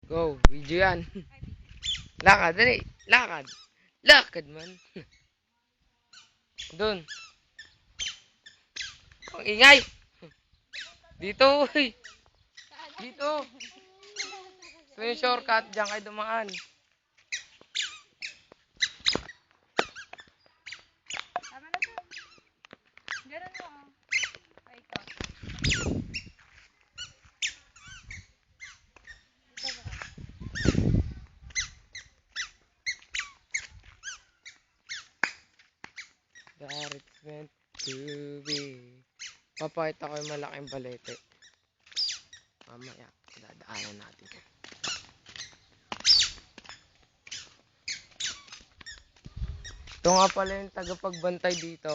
Go, video yan. Lakad, dali. Lakad. Lakad man. Doon. Ang ingay. Dito, uy. Dito. So yung shortcut, diyan kayo dumaan. Tama na to. Ganun mo, oh. Paikot. Dito ba? That it's meant to be. Papakita ko yung malaking balete. Mamaya, dadaanan natin. Ito nga pala yung tagapagbantay dito.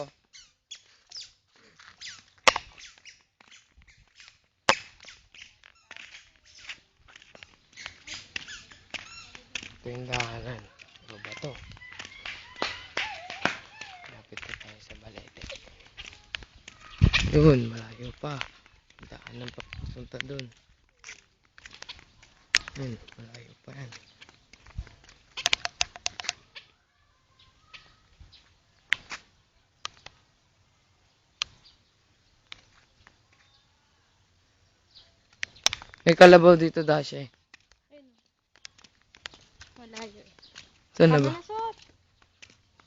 Ito yung daanan. Ano ba to? Lapit na tayo sa balete. Yun, malayo pa. Daanan pa punta dun. Yun, malayo pa yan. May kalabaw dito, Dasha eh. Ayun. Malayo. Saan na Tama ba? na, Sot.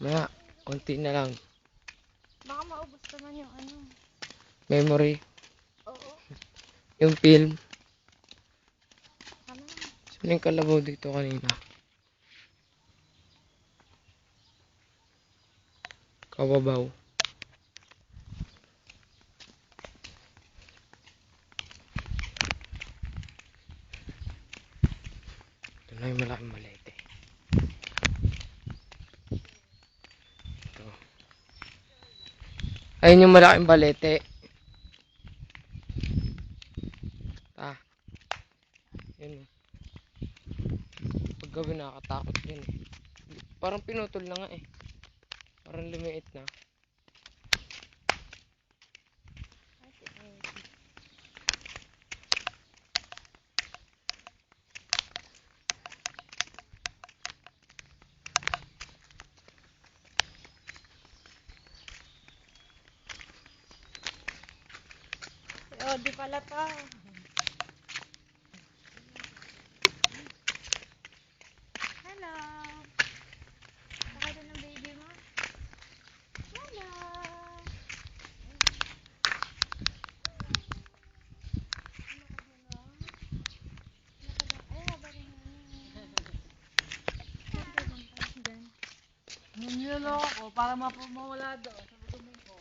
Maya, konti na lang. Baka maubos naman yung ano. Memory. Oo. Yung film. Tama na. Saan yung kalabaw dito kanina? Kababaw. Ito na yung malaking malete. Ito. Ayun yung malaking balete. Ah. Yun eh. Pag gawin nakakatakot yun eh. Parang pinutol na nga eh. Parang lumiit na. Oh, di pala to. Hello. Sakay na ng baby mo. Hello. Ay, haba rin Niloloko ko para mawala doon sa dumi ko.